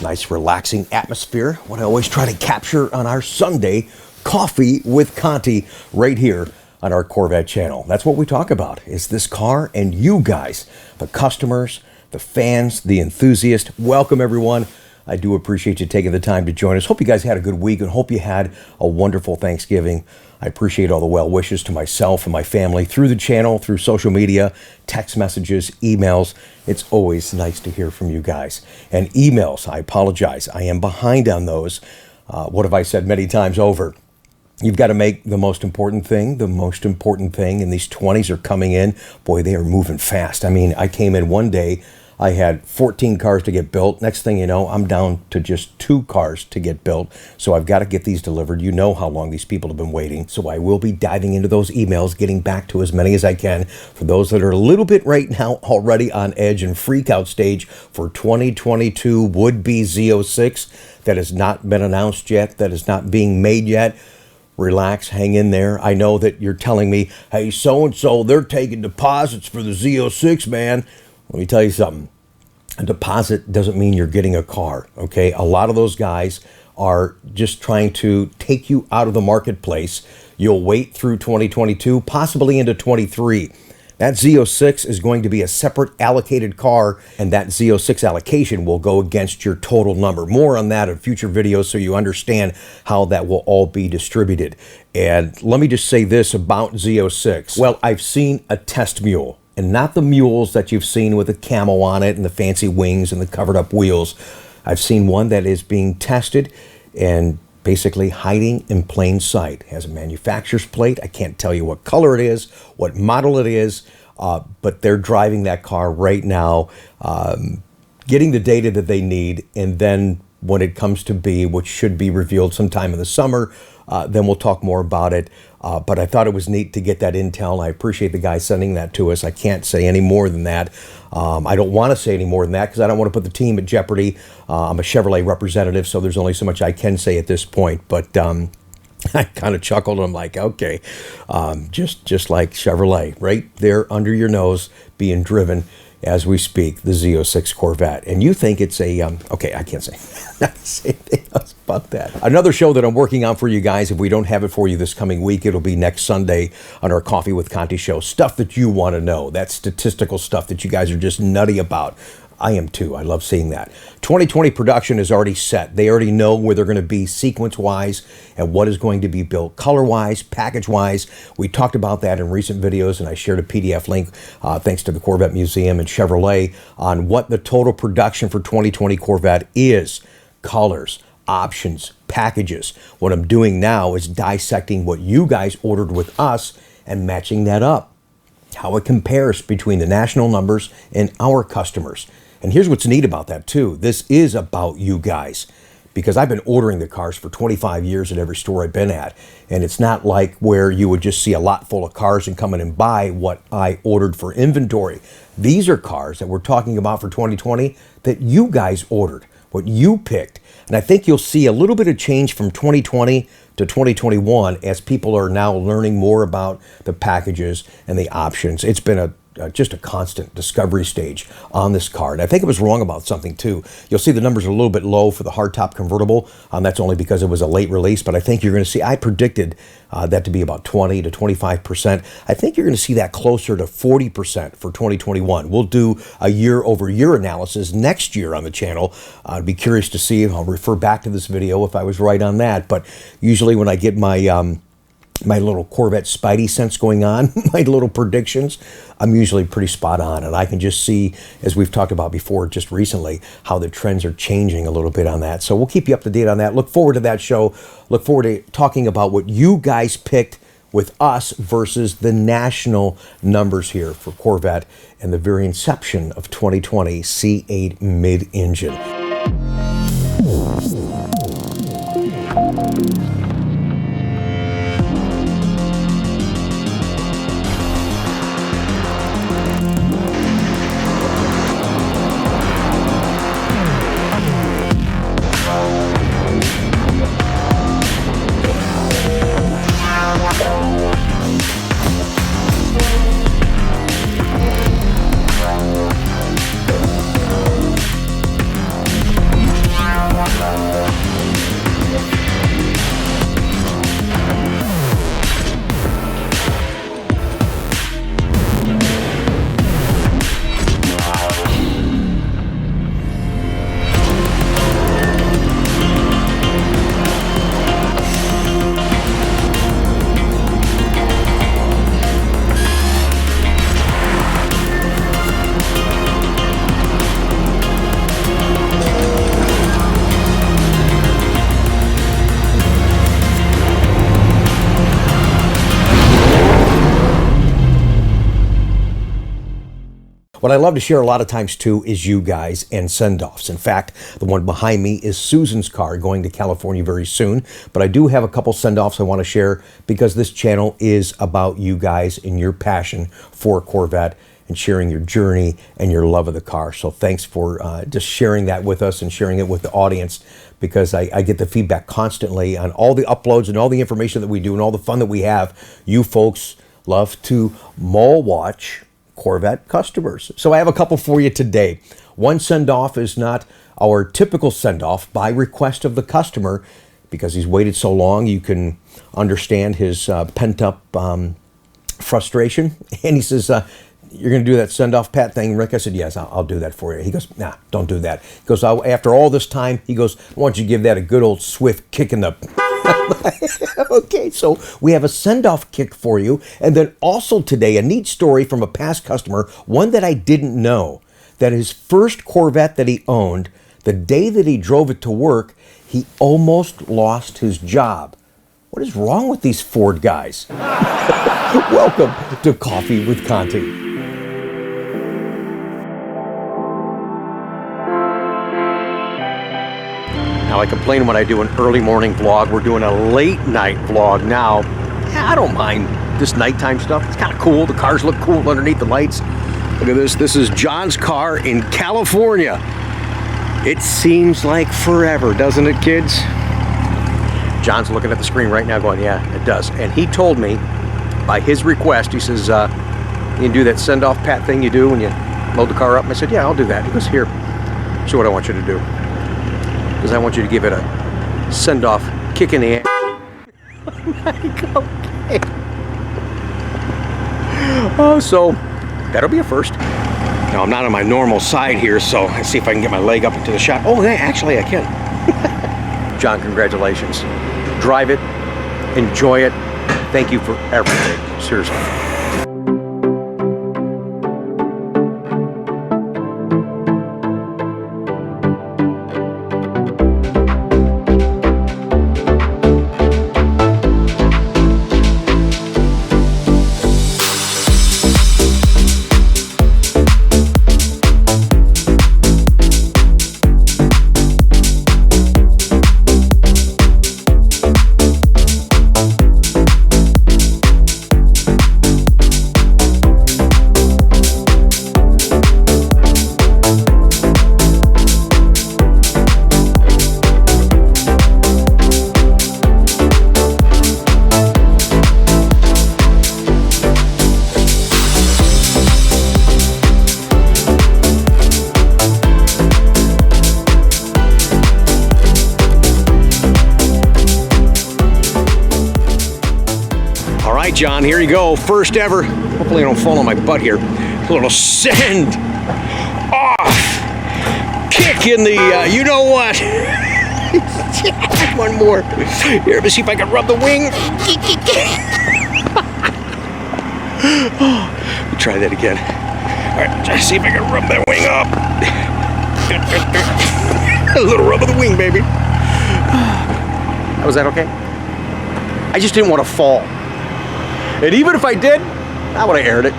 Nice relaxing atmosphere. What I always try to capture on our Sunday, coffee with Conti, right here on our Corvette channel. That's what we talk about, is this car and you guys, the customers, the fans, the enthusiasts. Welcome everyone. I do appreciate you taking the time to join us. Hope you guys had a good week and hope you had a wonderful Thanksgiving. I appreciate all the well wishes to myself and my family through the channel, through social media, text messages, emails. It's always nice to hear from you guys. And emails, I apologize. I am behind on those. What have I said many times over? You've got to make the most important thing, and these 20s are coming in. Boy, they are moving fast. I mean, I came in one day, I had 14 cars to get built. Next thing you know, I'm down to just 2 cars to get built. So I've got to get these delivered. You know how long these people have been waiting. So I will be diving into those emails, getting back to as many as I can. For those that are a little bit right now already on edge and freak out stage for 2022 would-be Z06 that has not been announced yet, that is not being made yet. Relax, hang in there. I know that you're telling me, hey, so-and-so, they're taking deposits for the Z06, man. Let me tell you something. A deposit doesn't mean you're getting a car, okay? A lot of those guys are just trying to take you out of the marketplace. You'll wait through 2022, possibly into 23. That Z06 is going to be a separate allocated car, and that Z06 allocation will go against your total number. More on that in future videos so you understand how that will all be distributed. And let me just say this about Z06. Well, I've seen a test mule, and not the mules that you've seen with the camo on it and the fancy wings and the covered up wheels. I've seen one that is being tested and basically hiding in plain sight. It has a manufacturer's plate. I can't tell you what color it is, what model it is, but they're driving that car right now, getting the data that they need, and then when it comes to be, which should be revealed sometime in the summer, then we'll talk more about it. But I thought it was neat to get that intel. I appreciate the guy sending that to us. I can't say any more than that. I don't want to say any more than that because I don't want to put the team at jeopardy. I'm a Chevrolet representative, so there's only so much I can say at this point. But I kind of chuckled. I'm like, okay, just like Chevrolet, right there under your nose, being driven as we speak, the Z06 Corvette. And you think it's a, okay, I can't say anything else about that. Another show that I'm working on for you guys, if we don't have it for you this coming week, it'll be next Sunday on our Coffee with Conti show. Stuff that you want to know. That statistical stuff that you guys are just nutty about. I am too. I love seeing that. 2020 production is already set. They already know where they're going to be sequence-wise and what is going to be built color-wise, package-wise. We talked about that in recent videos, and I shared a PDF link, thanks to the Corvette Museum and Chevrolet, on what the total production for 2020 Corvette is. Colors, options, packages. What I'm doing now is dissecting what you guys ordered with us and matching that up. How it compares between the national numbers and our customers. And here's what's neat about that too. This is about you guys, because I've been ordering the cars for 25 years at every store I've been at. And it's not like where you would just see a lot full of cars and come in and buy what I ordered for inventory. These are cars that we're talking about for 2020 that you guys ordered, what you picked. And I think you'll see a little bit of change from 2020 to 2021 as people are now learning more about the packages and the options. It's been just a constant discovery stage on this car. And I think it was wrong about something too. You'll see the numbers are a little bit low for the hardtop convertible. That's only because it was a late release, but I think you're going to see, I predicted that to be about 20 to 25%. I think you're going to see that closer to 40% for 2021. We'll do a year-over-year analysis next year on the channel. I'd be curious to see, I'll refer back to this video if I was right on that, but usually when I get my my little Corvette Spidey sense going on, my little predictions, I'm usually pretty spot on. And I can just see, as we've talked about before just recently, how the trends are changing a little bit on that. So we'll keep you up to date on that. Look forward to that show. Look forward to talking about what you guys picked with us versus the national numbers here for Corvette and the very inception of 2020 C8 mid-engine. What I love to share a lot of times too is you guys and send-offs. In fact, the one behind me is Susan's car going to California very soon. But I do have a couple send-offs I want to share because this channel is about you guys and your passion for Corvette and sharing your journey and your love of the car. So thanks for just sharing that with us and sharing it with the audience, because I get the feedback constantly on all the uploads and all the information that we do and all the fun that we have. You folks love to mall watch Corvette customers. So I have a couple for you today. One send-off is not our typical send-off by request of the customer because he's waited so long. You can understand his pent-up frustration. And he says, you're going to do that send-off Pat thing, Rick? I said, yes, I'll do that for you. He goes, nah, don't do that. He goes, after all this time, he goes, I want you to give that a good old swift kick in the... Okay, so we have a send-off kick for you. And then also today, a neat story from a past customer, one that I didn't know, that his first Corvette that he owned, the day that he drove it to work, he almost lost his job. What is wrong with these Ford guys? Welcome to Coffee with Conti. Now, I complain when I do an early morning vlog. We're doing a late night vlog now. Yeah, I don't mind this nighttime stuff. It's kind of cool. The cars look cool underneath the lights. Look at this. This is John's car in California. It seems like forever, doesn't it, kids? John's looking at the screen right now going, yeah, it does. And he told me, by his request, he says, you can do that send-off Pat thing you do when you load the car up. And I said, yeah, I'll do that. He goes, here, show what I want you to do. Because I want you to give it a send-off kick in the ass. I'm like, okay. Oh, so that'll be a first. Now, I'm not on my normal side here, so let's see if I can get my leg up into the shot. Oh, yeah, actually, I can. John, congratulations. Drive it. Enjoy it. Thank you for everything. Seriously. John, here you go. First ever. Hopefully I don't fall on my butt here. A little send off kick in the, you know what? One more. Here, let me see if I can rub the wing. Try that again. All right, try to see if I can rub that wing up. A little rub of the wing, baby. Was that okay? I just didn't want to fall. And even if I did, I would have aired it.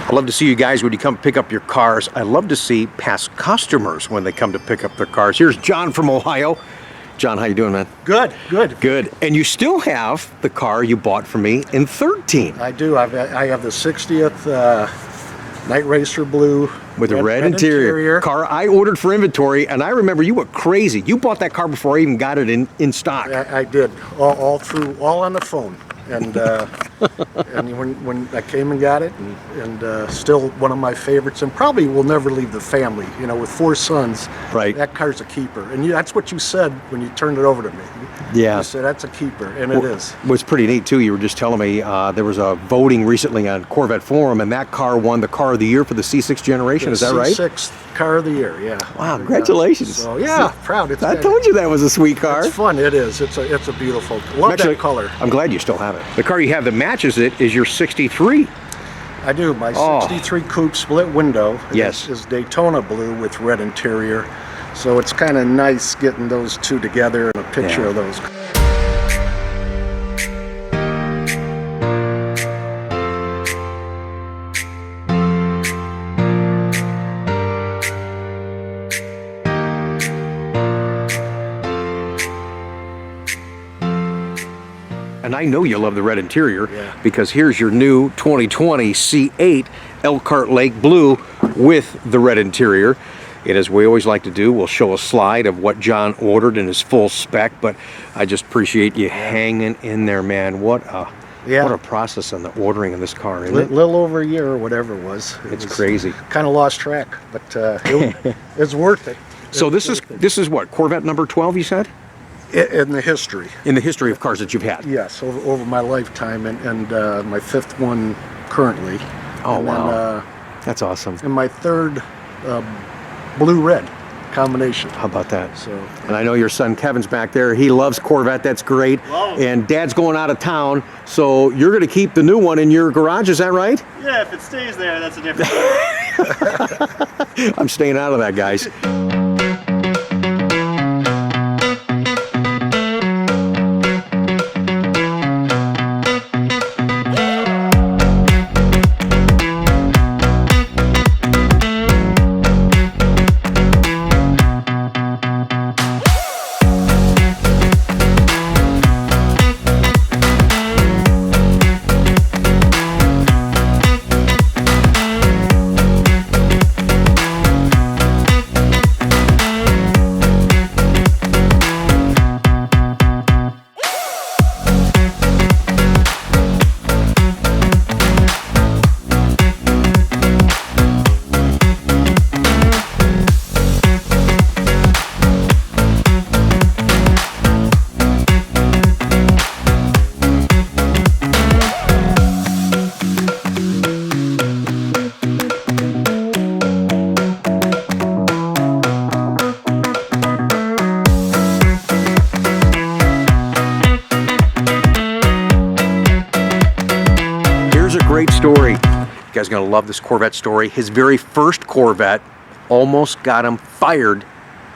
I love to see you guys when you come pick up your cars. I love to see past customers when they come to pick up their cars. Here's John from Ohio. John, how you doing, man? Good, good. Good. And you still have the car you bought from me in 13. I do. I have the 60th Night Racer Blue. With a red interior. Car I ordered for inventory, and I remember you went crazy. You bought that car before I even got it in stock. I did. All on the phone. and when I came and got it, and still one of my favorites, and probably will never leave the family. You know, with 4 sons, Right. that car's a keeper, and that's what you said when you turned it over to me. Yeah. You said that's a keeper, and it is. What's pretty neat too, you were just telling me there was a voting recently on Corvette Forum, and that car won the car of the year for the C6 generation. Is that right? C6 car of the year, yeah. Wow, congratulations. So yeah, proud. I told you that was a sweet car. It's fun. It is. It's a beautiful. Love Actually, that color. I'm glad you still have it. The car you have that matches it is your 63. I do. My Oh. 63 coupe split window Yes. is Daytona blue with red interior. So it's kind of nice getting those two together and a picture Yeah. of those. And I know you love the red interior Yeah. because here's your new 2020 C8 Elkhart Lake Blue with the red interior. And as we always like to do, we'll show a slide of what John ordered in his full spec, but I just appreciate you hanging in there, man. What a process on the ordering of this car, isn't it? Little over a year or whatever it was. It's crazy. Kind of lost track, but it's worth it. So this is what, Corvette number 12, you said? In the history. In the history of cars that you've had. Yes, over my lifetime, and my 5th one currently. Oh, and wow. Then, That's awesome. and my 3rd blue-red combination. How about that? So, And I know your son Kevin's back there. He loves Corvette. That's great. Wow. And Dad's going out of town, so you're going to keep the new one in your garage. Is that right? Yeah, if it stays there, that's a different story. I'm staying out of that, guys. Great story. You guys are gonna love this Corvette story. His very first Corvette almost got him fired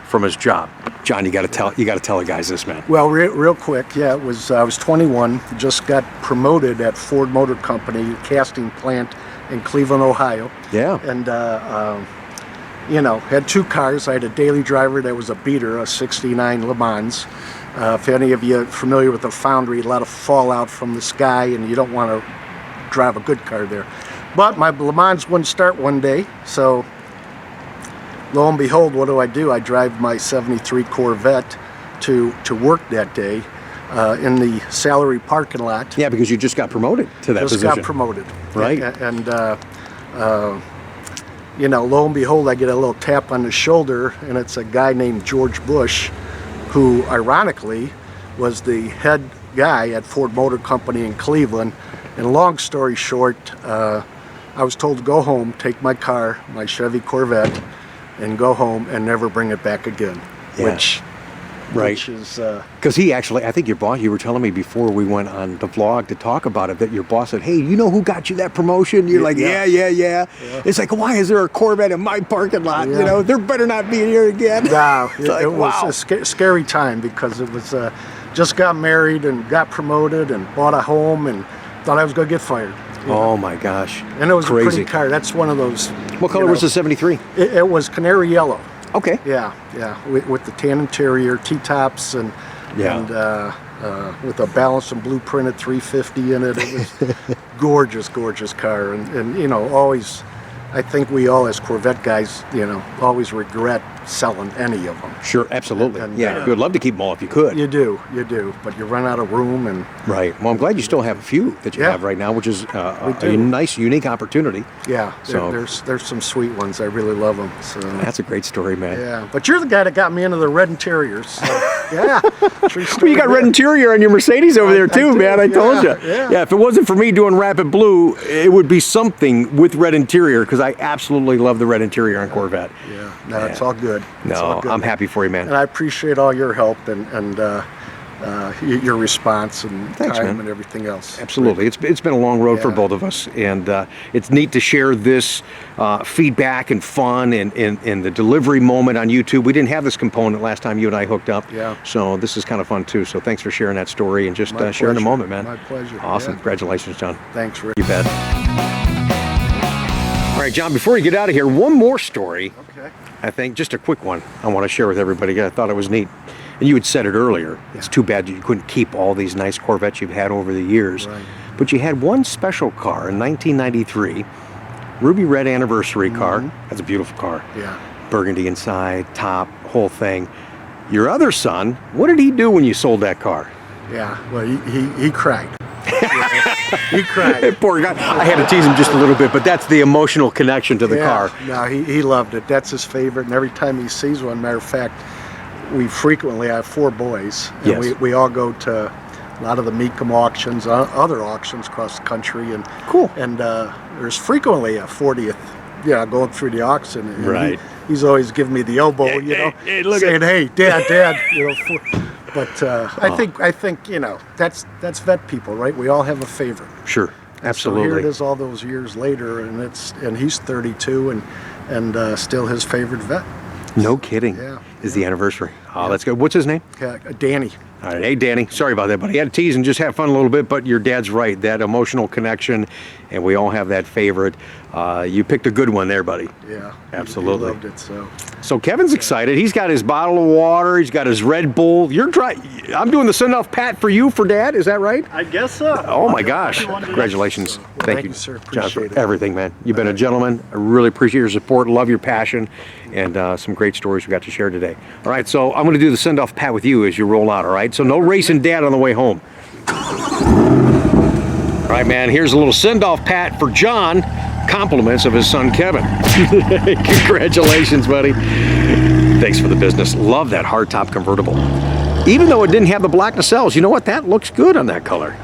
from his job. John, you gotta tell the guys this, man. well, real quick, yeah, it was. I was 21, just got promoted at Ford Motor Company casting plant in Cleveland, Ohio. Yeah. And you know, had 2 cars. I had a daily driver that was a beater, a '69 Le Mans. If any of you are familiar with the foundry, a lot of fallout from the sky, and you don't want to drive a good car there. But my Le Mans wouldn't start one day, so lo and behold, what do? I drive my '73 Corvette to work that day in the salary parking lot. Yeah, because you just got promoted to that Just position. got promoted. Right. And you know, lo and behold, I get a little tap on the shoulder, and it's a guy named George Bush, who ironically was the head guy at Ford Motor Company in Cleveland. And long story short, I was told to go home, take my car, my Chevy Corvette, and go home and never bring it back again. Yeah. Right. Which is Because he actually, I think your boss, you were telling me before we went on the vlog to talk about it, that your boss said, hey, you know who got you that promotion? You're like, yeah. It's like, why is there a Corvette in my parking lot? Yeah. You know, there better not be here again. wow. It's like, it was a scary time, because it was just got married and got promoted and bought a home and thought I was going to get fired. you know. Oh my gosh. And it was crazy. a pretty car. That's one of those. What color was the 73? It was canary yellow. Okay. Yeah, with the tan interior, T-tops, and with a balanced and blueprinted 350 in it. It was gorgeous car, and you know, always, I think we all as Corvette guys, you know, always regret selling any of them. Sure, absolutely. And, yeah, we'd love to keep them all if you could. You do, but you run out of room. And right. Well, I'm glad you still have a few that you have right now, which is a nice, unique opportunity. Yeah, so there's some sweet ones. I really love them. So that's a great story, man. Yeah, but you're the guy that got me into the red interiors. So, yeah. Well, you got red interior on your Mercedes over there too, man. I told you. Yeah, if it wasn't for me doing Rapid Blue, it would be something with red interior because I absolutely love the red interior on Corvette. Yeah, no, it's all good. No, I'm happy for you, man. And I appreciate all your help and your response and time and everything else. Absolutely. It's been a long road for both of us, and it's neat to share this feedback and fun and the delivery moment on YouTube. We didn't have this component last time you and I hooked up, so this is kind of fun too. So thanks for sharing that story and just sharing the moment, man. My pleasure. Awesome. Congratulations, John. Thanks, Rick. You bet. All right, John, before you get out of here, one more story. Okay. I think just a quick one I want to share with everybody. I thought it was neat. And you had said it earlier. It's too bad you couldn't keep all these nice Corvettes you've had over the years. Right. But you had one special car in 1993, ruby red anniversary car. That's a beautiful car. Yeah. Burgundy inside, top, whole thing. Your other son, what did he do when you sold that car? Yeah. Well, he cried. He cried. Poor guy. I had to tease him just a little bit, but that's the emotional connection to the car. No, he loved it. That's his favorite. And every time he sees one, matter of fact, we frequently have 4 boys, and we all go to a lot of the Mecum auctions, other auctions across the country, and And there's frequently a 40th, going through the auction. And he's always giving me the elbow, saying, "Hey, Dad," But I think that's vet people, right? We all have a favorite. Sure, absolutely. So here it is, all those years later, and he's 32, and still his favorite vet. No kidding. Is the anniversary. Oh, that's good. What's his name? Danny. All right. Hey, Danny. Sorry about that, buddy. I had to tease and just have fun a little bit, but your dad's right. That emotional connection, and we all have that favorite. You picked a good one there, buddy. Yeah. Absolutely. He loved it, so. So Kevin's excited. He's got his bottle of water. He's got his Red Bull. I'm doing the send-off pat for you for Dad. Is that right? I guess so. Oh, my gosh. Congratulations. Thank you, sir. John, for Appreciate it. everything, man. You've been a gentleman. I really appreciate your support. Love your passion, and some great stories we got to share today. All right, so I'm going to do the send-off pat with you as you roll out, all right? So no racing Dad on the way home. All right, man, here's a little send-off pat for John. Compliments of his son, Kevin. Congratulations, buddy. Thanks for the business. Love that hardtop convertible. Even though it didn't have the black nacelles, you know what? That looks good on that color.